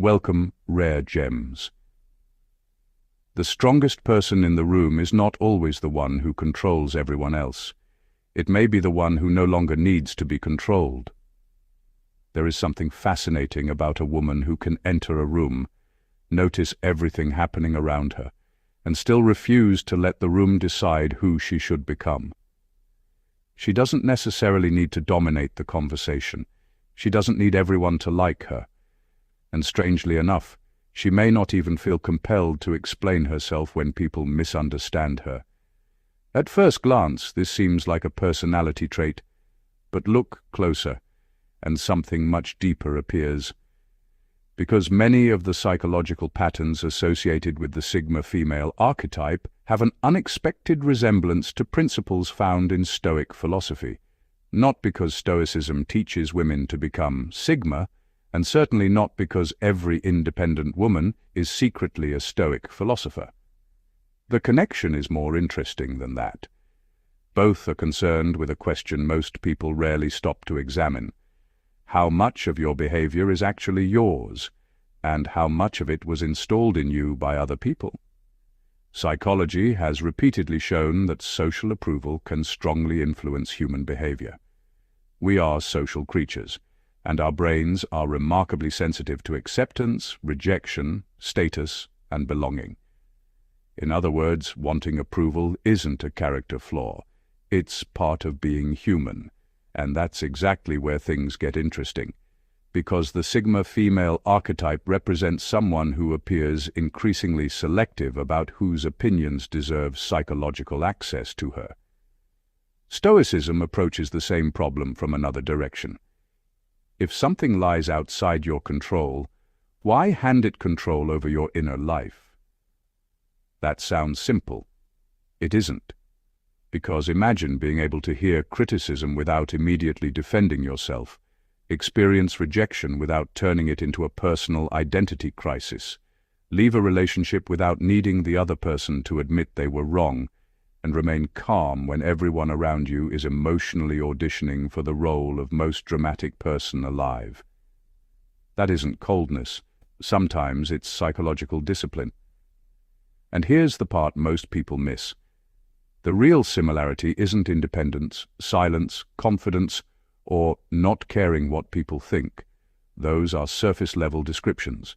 Welcome, rare gems. The strongest person in the room is not always the one who controls everyone else. It may be the one who no longer needs to be controlled. There is something fascinating about a woman who can enter a room, notice everything happening around her, and still refuse to let the room decide who she should become. She doesn't necessarily need to dominate the conversation. She doesn't need everyone to like her. And strangely enough, she may not even feel compelled to explain herself when people misunderstand her. At first glance, this seems like a personality trait, but look closer, and something much deeper appears. Because many of the psychological patterns associated with the Sigma female archetype have an unexpected resemblance to principles found in Stoic philosophy. Not because Stoicism teaches women to become Sigma, and certainly not because every independent woman is secretly a Stoic philosopher. The connection is more interesting than that. Both are concerned with a question most people rarely stop to examine. How much of your behavior is actually yours, and how much of it was installed in you by other people? Psychology has repeatedly shown that social approval can strongly influence human behavior. We are social creatures, and our brains are remarkably sensitive to acceptance, rejection, status, and belonging. In other words, wanting approval isn't a character flaw. It's part of being human, and that's exactly where things get interesting. Because the Sigma female archetype represents someone who appears increasingly selective about whose opinions deserve psychological access to her. Stoicism approaches the same problem from another direction. If something lies outside your control, why hand it control over your inner life? That sounds simple. It isn't. Because imagine being able to hear criticism without immediately defending yourself, experience rejection without turning it into a personal identity crisis, leave a relationship without needing the other person to admit they were wrong, and remain calm when everyone around you is emotionally auditioning for the role of most dramatic person alive. That isn't coldness. Sometimes it's psychological discipline. And here's the part most people miss. The real similarity isn't independence, silence, confidence, or not caring what people think. Those are surface-level descriptions.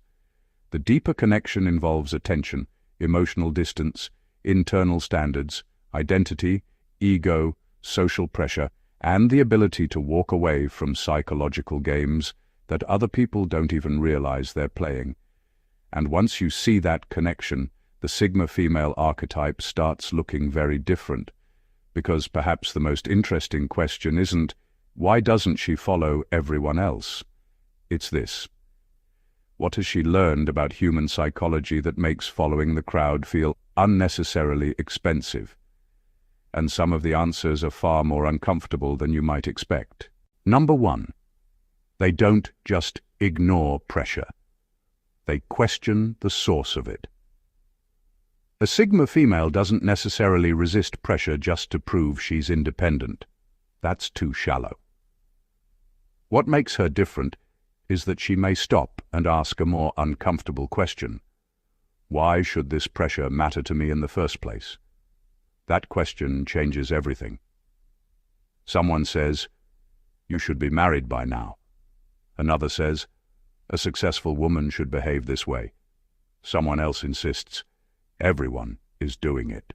The deeper connection involves attention, emotional distance, internal standards, identity, ego, social pressure, and the ability to walk away from psychological games that other people don't even realize they're playing. And once you see that connection, the Sigma female archetype starts looking very different, because perhaps the most interesting question isn't, why doesn't she follow everyone else? It's this. What has she learned about human psychology that makes following the crowd feel unnecessarily expensive? And some of the answers are far more uncomfortable than you might expect. Number 1. They don't just ignore pressure. They question the source of it. A Sigma female doesn't necessarily resist pressure just to prove she's independent. That's too shallow. What makes her different is that she may stop and ask a more uncomfortable question. Why should this pressure matter to me in the first place? That question changes everything. Someone says, "You should be married by now." Another says, "A successful woman should behave this way." Someone else insists, "Everyone is doing it."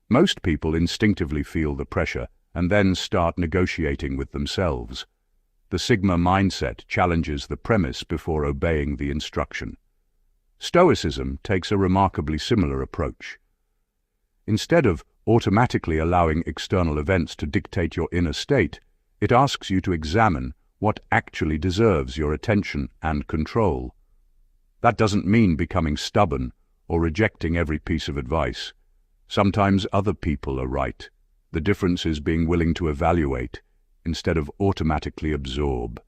Most people instinctively feel the pressure and then start negotiating with themselves. The Sigma mindset challenges the premise before obeying the instruction. Stoicism takes a remarkably similar approach. Instead of automatically allowing external events to dictate your inner state, it asks you to examine what actually deserves your attention and control. That doesn't mean becoming stubborn or rejecting every piece of advice. Sometimes other people are right. The difference is being willing to evaluate instead of automatically absorb.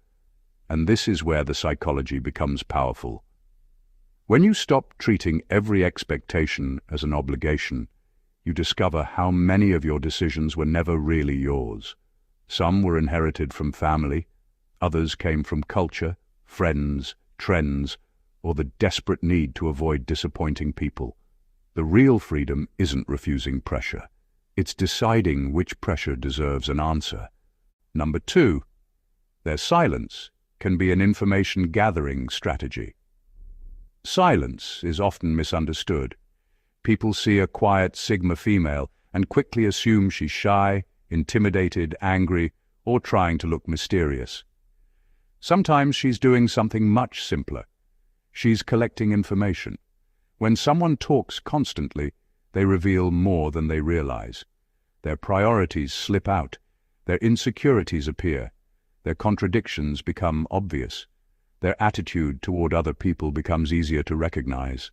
And this is where the psychology becomes powerful. When you stop treating every expectation as an obligation, you discover how many of your decisions were never really yours. Some were inherited from family, others came from culture, friends, trends, or the desperate need to avoid disappointing people. The real freedom isn't refusing pressure. It's deciding which pressure deserves an answer. Number 2, their silence can be an information-gathering strategy. Silence is often misunderstood. People see a quiet Sigma female and quickly assume she's shy, intimidated, angry, or trying to look mysterious. Sometimes she's doing something much simpler. She's collecting information. When someone talks constantly, they reveal more than they realize. Their priorities slip out. Their insecurities appear. Their contradictions become obvious. Their attitude toward other people becomes easier to recognize.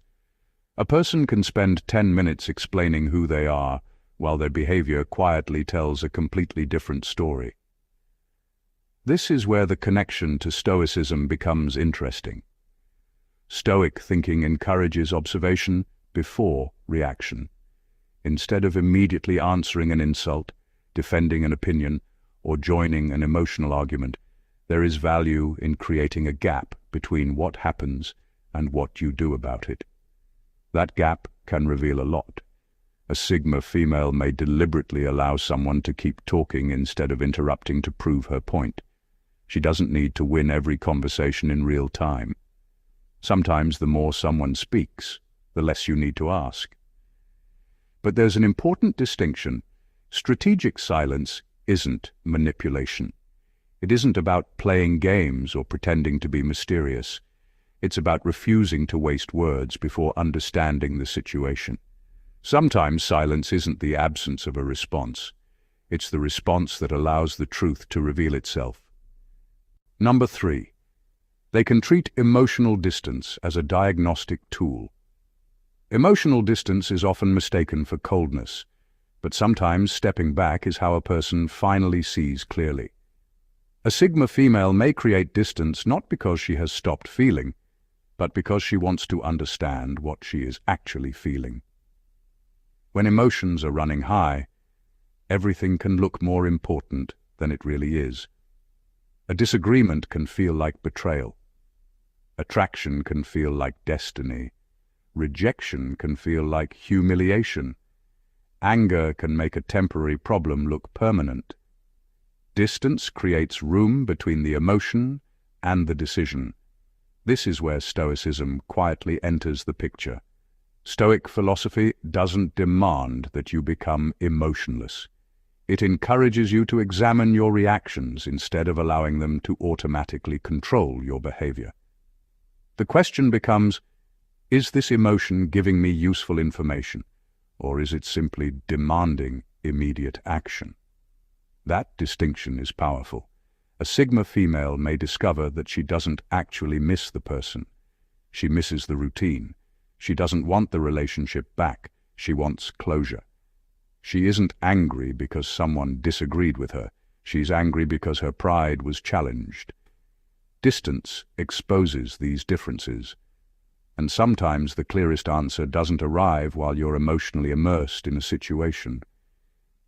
A person can spend 10 minutes explaining who they are, while their behavior quietly tells a completely different story. This is where the connection to Stoicism becomes interesting. Stoic thinking encourages observation before reaction. Instead of immediately answering an insult, defending an opinion, or joining an emotional argument, there is value in creating a gap between what happens and what you do about it. That gap can reveal a lot. A Sigma female may deliberately allow someone to keep talking instead of interrupting to prove her point. She doesn't need to win every conversation in real time. Sometimes the more someone speaks, the less you need to ask. But there's an important distinction. Strategic silence isn't manipulation. It isn't about playing games or pretending to be mysterious. It's about refusing to waste words before understanding the situation. Sometimes silence isn't the absence of a response. It's the response that allows the truth to reveal itself. Number 3, they can treat emotional distance as a diagnostic tool. Emotional distance is often mistaken for coldness, but sometimes stepping back is how a person finally sees clearly. A Sigma female may create distance not because she has stopped feeling, but because she wants to understand what she is actually feeling. When emotions are running high, everything can look more important than it really is. A disagreement can feel like betrayal. Attraction can feel like destiny. Rejection can feel like humiliation. Anger can make a temporary problem look permanent. Distance creates room between the emotion and the decision. This is where Stoicism quietly enters the picture. Stoic philosophy doesn't demand that you become emotionless. It encourages you to examine your reactions instead of allowing them to automatically control your behavior. The question becomes, is this emotion giving me useful information, or is it simply demanding immediate action? That distinction is powerful. A Sigma female may discover that she doesn't actually miss the person. She misses the routine. She doesn't want the relationship back. She wants closure. She isn't angry because someone disagreed with her. She's angry because her pride was challenged. Distance exposes these differences. And sometimes the clearest answer doesn't arrive while you're emotionally immersed in a situation.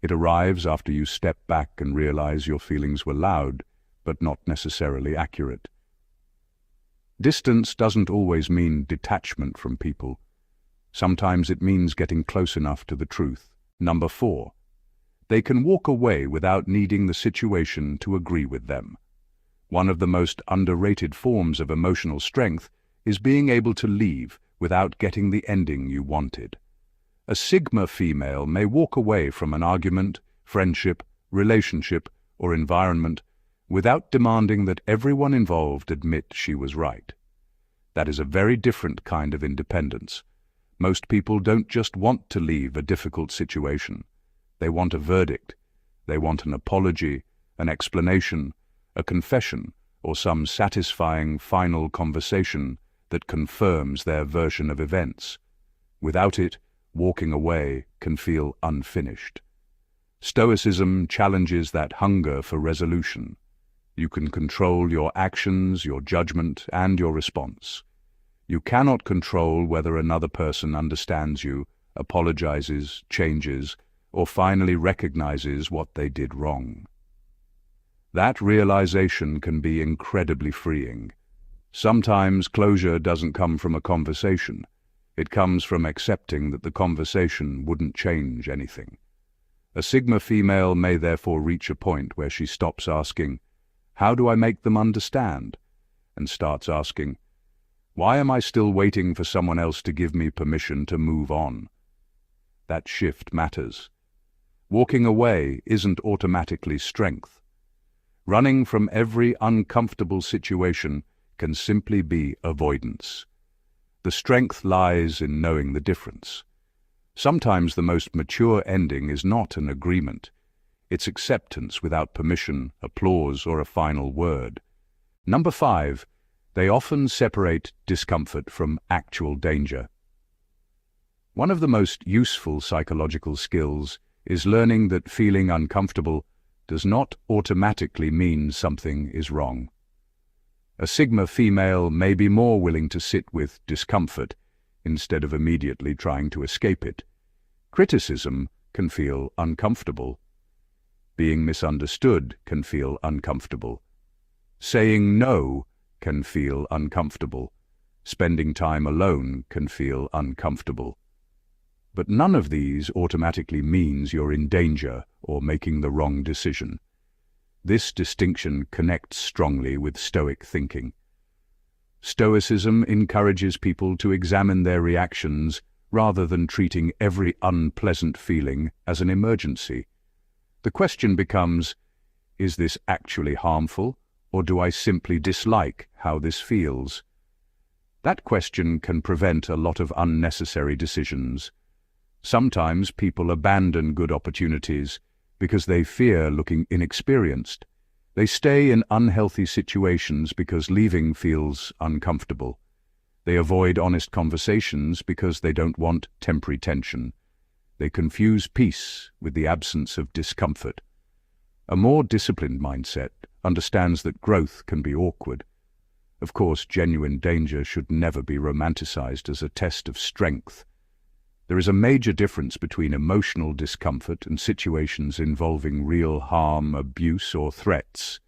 It arrives after you step back and realize your feelings were loud, but not necessarily accurate. Distance doesn't always mean detachment from people. Sometimes it means getting close enough to the truth. Number 4, they can walk away without needing the situation to agree with them. One of the most underrated forms of emotional strength is being able to leave without getting the ending you wanted. A Sigma female may walk away from an argument, friendship, relationship, or environment without demanding that everyone involved admit she was right. That is a very different kind of independence. Most people don't just want to leave a difficult situation. They want a verdict. They want an apology, an explanation, a confession, or some satisfying final conversation that confirms their version of events. Without it, walking away can feel unfinished. Stoicism challenges that hunger for resolution. You can control your actions, your judgment, and your response. You cannot control whether another person understands you, apologizes, changes, or finally recognizes what they did wrong. That realization can be incredibly freeing. Sometimes closure doesn't come from a conversation. It comes from accepting that the conversation wouldn't change anything. A Sigma female may therefore reach a point where she stops asking, "How do I make them understand?" and starts asking, "Why am I still waiting for someone else to give me permission to move on?" That shift matters. Walking away isn't automatically strength. Running from every uncomfortable situation can simply be avoidance. The strength lies in knowing the difference. Sometimes the most mature ending is not an agreement. It's acceptance without permission, applause, or a final word. Number 5, they often separate discomfort from actual danger. One of the most useful psychological skills is learning that feeling uncomfortable does not automatically mean something is wrong. A Sigma female may be more willing to sit with discomfort instead of immediately trying to escape it. Criticism can feel uncomfortable. Being misunderstood can feel uncomfortable. Saying no can feel uncomfortable. Spending time alone can feel uncomfortable. But none of these automatically means you're in danger or making the wrong decision. This distinction connects strongly with Stoic thinking. Stoicism encourages people to examine their reactions rather than treating every unpleasant feeling as an emergency. The question becomes, is this actually harmful, or do I simply dislike how this feels? That question can prevent a lot of unnecessary decisions. Sometimes people abandon good opportunities because they fear looking inexperienced. They stay in unhealthy situations because leaving feels uncomfortable. They avoid honest conversations because they don't want temporary tension. They confuse peace with the absence of discomfort. A more disciplined mindset understands that growth can be awkward. Of course, genuine danger should never be romanticized as a test of strength. There is a major difference between emotional discomfort and situations involving real harm, abuse, or threats.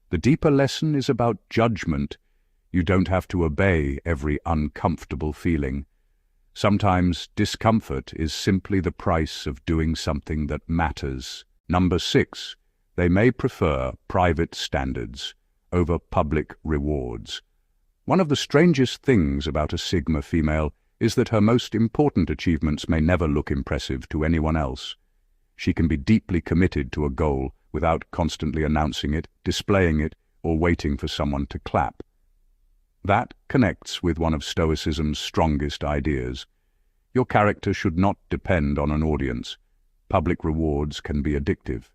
The deeper lesson is about judgment. You don't have to obey every uncomfortable feeling. Sometimes discomfort is simply the price of doing something that matters. Number 6, they may prefer private standards over public rewards. One of the strangest things about a Sigma female is that her most important achievements may never look impressive to anyone else. She can be deeply committed to a goal without constantly announcing it, displaying it, or waiting for someone to clap. That connects with one of Stoicism's strongest ideas. Your character should not depend on an audience. Public rewards can be addictive.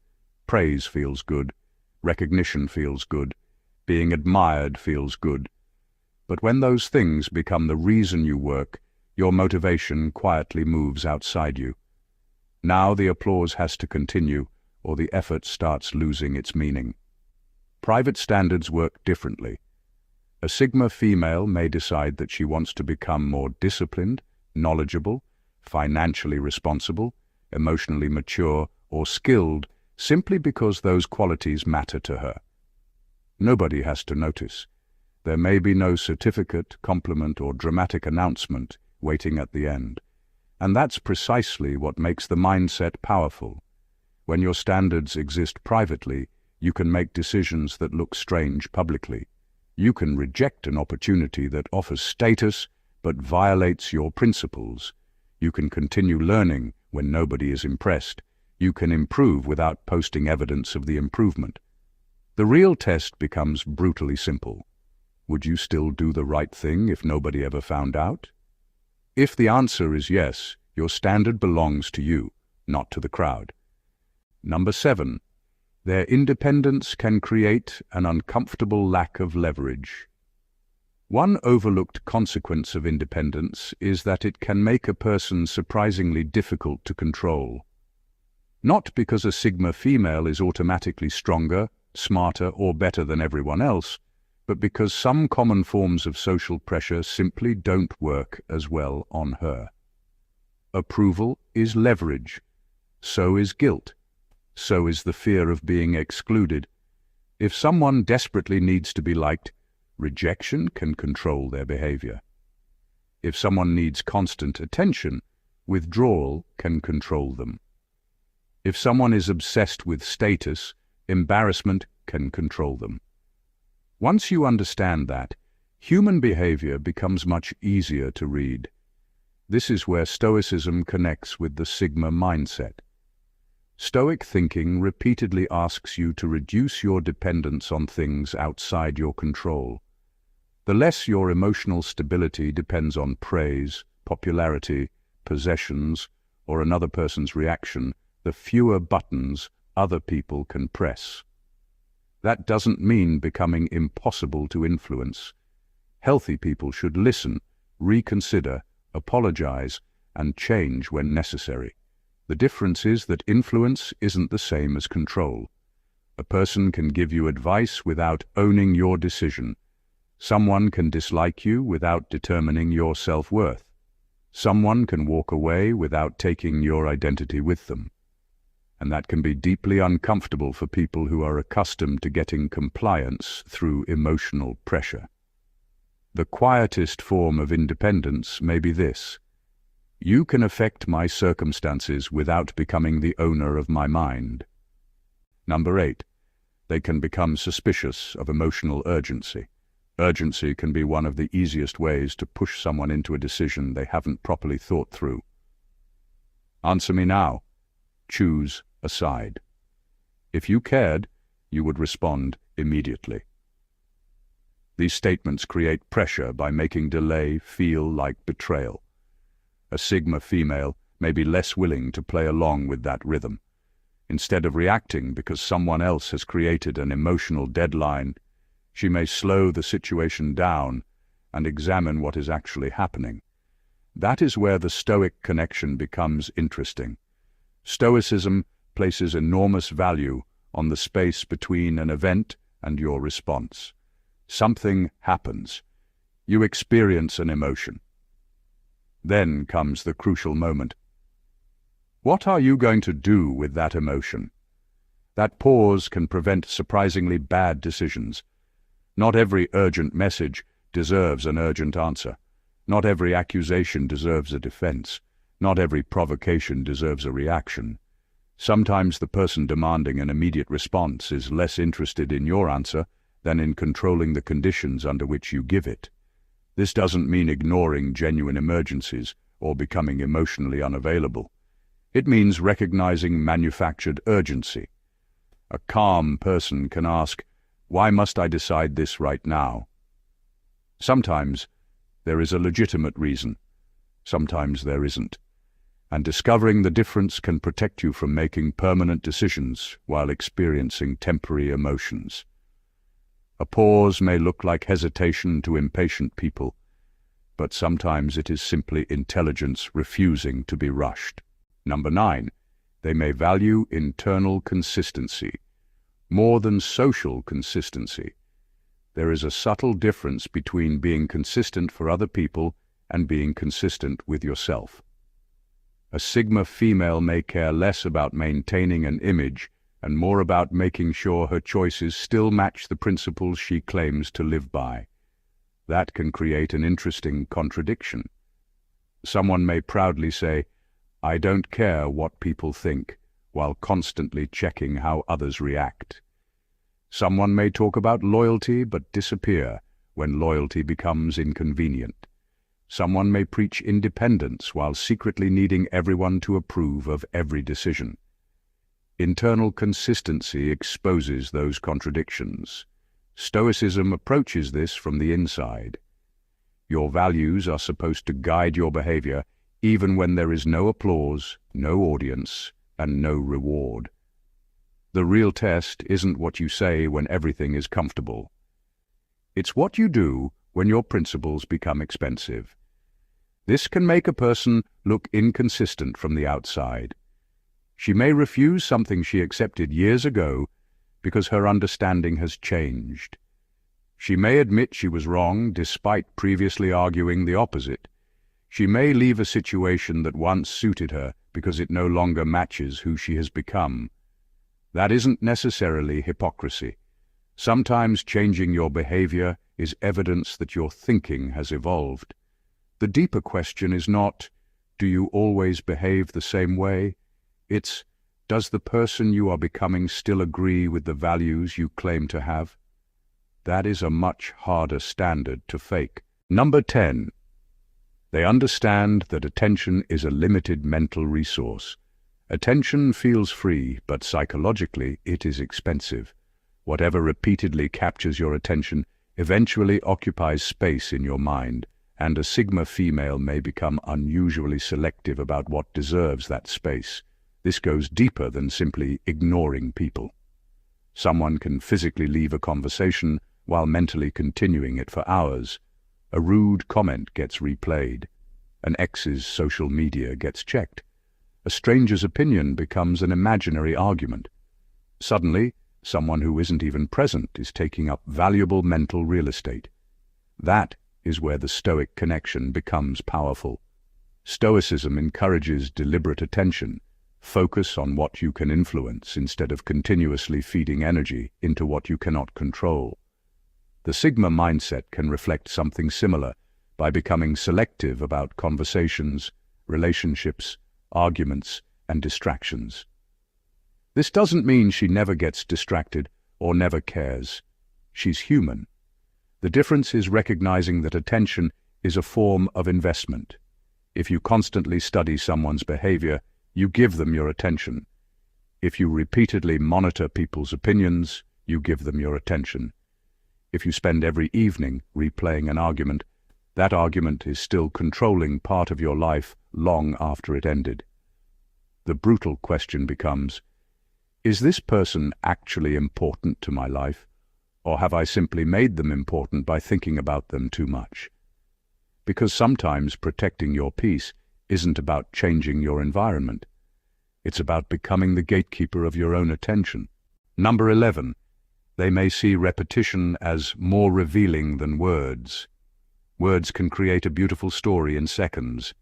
Praise feels good. Recognition feels good. Being admired feels good. But when those things become the reason you work, your motivation quietly moves outside you. Now the applause has to continue, or the effort starts losing its meaning. Private standards work differently. A Sigma female may decide that she wants to become more disciplined, knowledgeable, financially responsible, emotionally mature, or skilled simply because those qualities matter to her. Nobody has to notice. There may be no certificate, compliment, or dramatic announcement waiting at the end. And that's precisely what makes the mindset powerful. When your standards exist privately, you can make decisions that look strange publicly. You can reject an opportunity that offers status but violates your principles. You can continue learning when nobody is impressed. You can improve without posting evidence of the improvement. The real test becomes brutally simple. Would you still do the right thing if nobody ever found out? If the answer is yes, your standard belongs to you, not to the crowd. Number 7, their independence can create an uncomfortable lack of leverage. One overlooked consequence of independence is that it can make a person surprisingly difficult to control. Not because a Sigma female is automatically stronger, smarter, or better than everyone else, but because some common forms of social pressure simply don't work as well on her. Approval is leverage. So is guilt. So is the fear of being excluded. If someone desperately needs to be liked, rejection can control their behavior. If someone needs constant attention, withdrawal can control them. If someone is obsessed with status, embarrassment can control them. Once you understand that, human behavior becomes much easier to read. This is where Stoicism connects with the Sigma mindset. Stoic thinking repeatedly asks you to reduce your dependence on things outside your control. The less your emotional stability depends on praise, popularity, possessions, or another person's reaction, the fewer buttons other people can press. That doesn't mean becoming impossible to influence. Healthy people should listen, reconsider, apologize, and change when necessary. The difference is that influence isn't the same as control. A person can give you advice without owning your decision. Someone can dislike you without determining your self-worth. Someone can walk away without taking your identity with them. And that can be deeply uncomfortable for people who are accustomed to getting compliance through emotional pressure. The quietest form of independence may be this: you can affect my circumstances without becoming the owner of my mind. Number 8, they can become suspicious of emotional urgency. Urgency can be one of the easiest ways to push someone into a decision they haven't properly thought through. Answer me now. Choose a side. If you cared, you would respond immediately. These statements create pressure by making delay feel like betrayal. A Sigma female may be less willing to play along with that rhythm. Instead of reacting because someone else has created an emotional deadline, she may slow the situation down and examine what is actually happening. That is where the Stoic connection becomes interesting. Stoicism places enormous value on the space between an event and your response. Something happens. You experience an emotion. Then comes the crucial moment. What are you going to do with that emotion? That pause can prevent surprisingly bad decisions. Not every urgent message deserves an urgent answer. Not every accusation deserves a defense. Not every provocation deserves a reaction. Sometimes the person demanding an immediate response is less interested in your answer than in controlling the conditions under which you give it. This doesn't mean ignoring genuine emergencies or becoming emotionally unavailable. It means recognizing manufactured urgency. A calm person can ask, "Why must I decide this right now?" Sometimes there is a legitimate reason. Sometimes there isn't. And discovering the difference can protect you from making permanent decisions while experiencing temporary emotions. A pause may look like hesitation to impatient people, but sometimes it is simply intelligence refusing to be rushed. Number 9, they may value internal consistency more than social consistency. There is a subtle difference between being consistent for other people and being consistent with yourself. A Sigma female may care less about maintaining an image and more about making sure her choices still match the principles she claims to live by. That can create an interesting contradiction. Someone may proudly say, "I don't care what people think," while constantly checking how others react. Someone may talk about loyalty but disappear when loyalty becomes inconvenient. Someone may preach independence while secretly needing everyone to approve of every decision. Internal consistency exposes those contradictions. Stoicism approaches this from the inside. Your values are supposed to guide your behavior even when there is no applause, no audience, and no reward. The real test isn't what you say when everything is comfortable. It's what you do when your principles become expensive. This can make a person look inconsistent from the outside. She may refuse something she accepted years ago because her understanding has changed. She may admit she was wrong despite previously arguing the opposite. She may leave a situation that once suited her because it no longer matches who she has become. That isn't necessarily hypocrisy. Sometimes changing your behavior is evidence that your thinking has evolved. The deeper question is not, do you always behave the same way? It's, does the person you are becoming still agree with the values you claim to have? That is a much harder standard to fake. Number 10. They understand that attention is a limited mental resource. Attention feels free, but psychologically it is expensive. Whatever repeatedly captures your attention eventually occupies space in your mind, and a Sigma female may become unusually selective about what deserves that space. This goes deeper than simply ignoring people. Someone can physically leave a conversation while mentally continuing it for hours. A rude comment gets replayed. An ex's social media gets checked. A stranger's opinion becomes an imaginary argument. Suddenly, someone who isn't even present is taking up valuable mental real estate. That is where the Stoic connection becomes powerful. Stoicism encourages deliberate attention. Focus on what you can influence instead of continuously feeding energy into what you cannot control. The Sigma mindset can reflect something similar by becoming selective about conversations, relationships, arguments, and distractions. This doesn't mean she never gets distracted or never cares. She's human. The difference is recognizing that attention is a form of investment. If you constantly study someone's behavior, you give them your attention. If you repeatedly monitor people's opinions, you give them your attention. If you spend every evening replaying an argument, that argument is still controlling part of your life long after it ended. The brutal question becomes, is this person actually important to my life, or have I simply made them important by thinking about them too much? Because sometimes protecting your peace isn't about changing your environment. It's about becoming the gatekeeper of your own attention. Number 11. They may see repetition as more revealing than words. Words can create a beautiful story in seconds.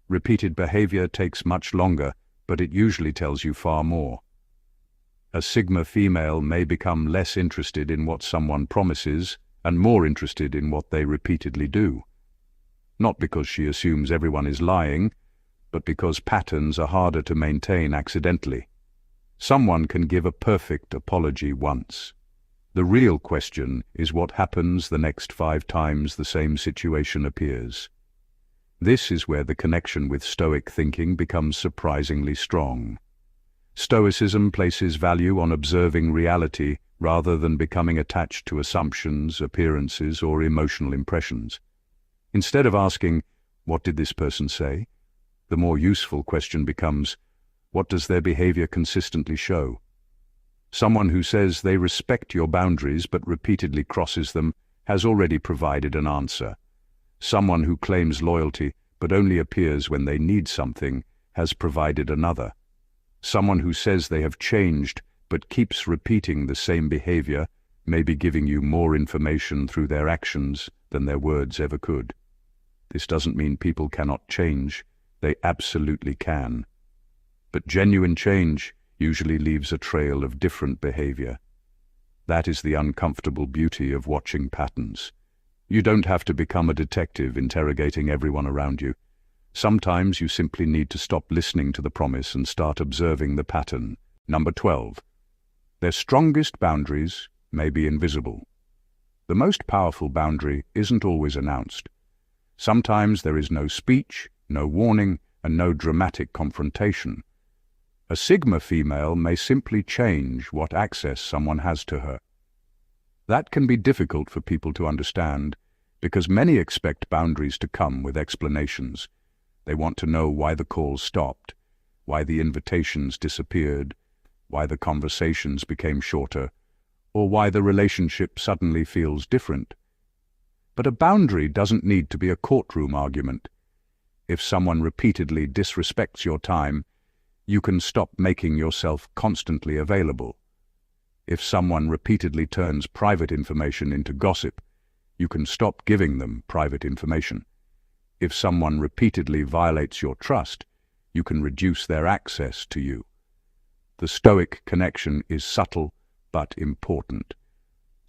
Repeated behavior takes much longer, but it usually tells you far more. A Sigma female may become less interested in what someone promises and more interested in what they repeatedly do. Not because she assumes everyone is lying, but because patterns are harder to maintain accidentally. Someone can give a perfect apology once. The real question is what happens the next 5 times the same situation appears. This is where the connection with Stoic thinking becomes surprisingly strong. Stoicism places value on observing reality rather than becoming attached to assumptions, appearances, or emotional impressions. Instead of asking, "What did this person say?" the more useful question becomes, "What does their behavior consistently show?" Someone who says they respect your boundaries but repeatedly crosses them has already provided an answer. Someone who claims loyalty but only appears when they need something has provided another. Someone who says they have changed but keeps repeating the same behavior may be giving you more information through their actions than their words ever could. This doesn't mean people cannot change. They absolutely can. But genuine change usually leaves a trail of different behavior. That is the uncomfortable beauty of watching patterns. You don't have to become a detective interrogating everyone around you. Sometimes you simply need to stop listening to the promise and start observing the pattern. Number 12. Their strongest boundaries may be invisible. The most powerful boundary isn't always announced. Sometimes there is no speech, no warning, and no dramatic confrontation. A Sigma female may simply change what access someone has to her. That can be difficult for people to understand because many expect boundaries to come with explanations. They want to know why the calls stopped, why the invitations disappeared, why the conversations became shorter, or why the relationship suddenly feels different. But a boundary doesn't need to be a courtroom argument. If someone repeatedly disrespects your time, you can stop making yourself constantly available. If someone repeatedly turns private information into gossip, you can stop giving them private information. If someone repeatedly violates your trust, you can reduce their access to you. The Stoic connection is subtle but important.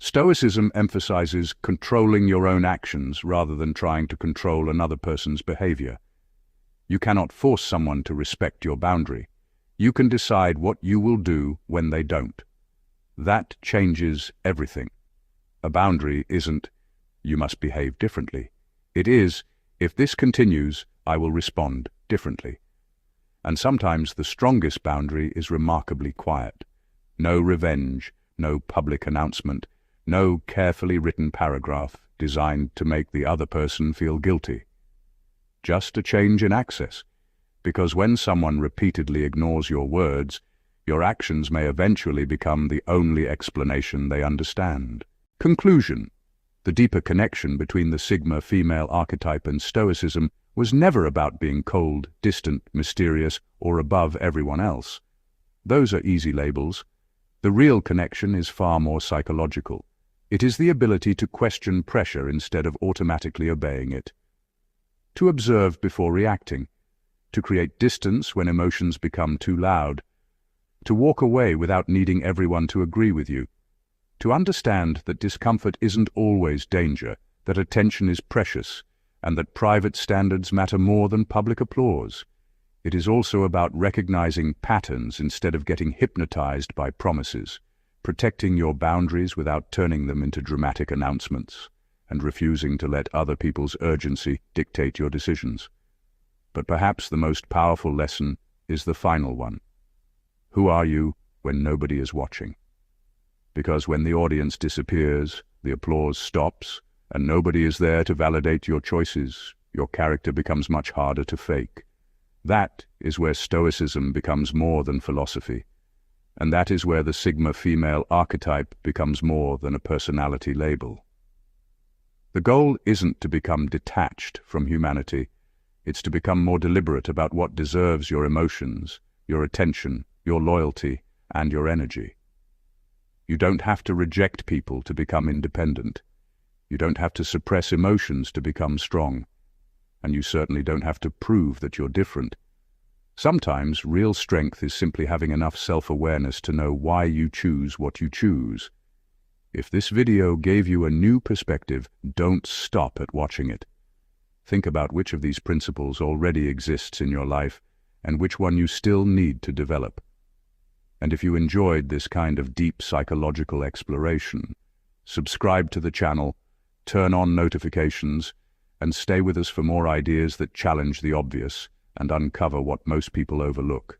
Stoicism emphasizes controlling your own actions rather than trying to control another person's behavior. You cannot force someone to respect your boundary. You can decide what you will do when they don't. That changes everything. A boundary isn't, "You must behave differently." It is, "If this continues, I will respond differently." And sometimes the strongest boundary is remarkably quiet. No revenge, no public announcement, no carefully written paragraph designed to make the other person feel guilty. Just a change in access, because when someone repeatedly ignores your words, your actions may eventually become the only explanation they understand. Conclusion: the deeper connection between the Sigma female archetype and Stoicism was never about being cold, distant, mysterious, or above everyone else. Those are easy labels. The real connection is far more psychological. It is the ability to question pressure instead of automatically obeying it, to observe before reacting, to create distance when emotions become too loud, to walk away without needing everyone to agree with you, to understand that discomfort isn't always danger, that attention is precious, and that private standards matter more than public applause. It is also about recognizing patterns instead of getting hypnotized by promises, protecting your boundaries without turning them into dramatic announcements, and refusing to let other people's urgency dictate your decisions. But perhaps the most powerful lesson is the final one. Who are you when nobody is watching? Because when the audience disappears, the applause stops, and nobody is there to validate your choices, your character becomes much harder to fake. That is where Stoicism becomes more than philosophy, and that is where the Sigma female archetype becomes more than a personality label. The goal isn't to become detached from humanity, it's to become more deliberate about what deserves your emotions, your attention, your loyalty, and your energy. You don't have to reject people to become independent. You don't have to suppress emotions to become strong. And you certainly don't have to prove that you're different. Sometimes real strength is simply having enough self-awareness to know why you choose what you choose. If this video gave you a new perspective, don't stop at watching it. Think about which of these principles already exists in your life and which one you still need to develop. And if you enjoyed this kind of deep psychological exploration, subscribe to the channel, turn on notifications, and stay with us for more ideas that challenge the obvious and uncover what most people overlook.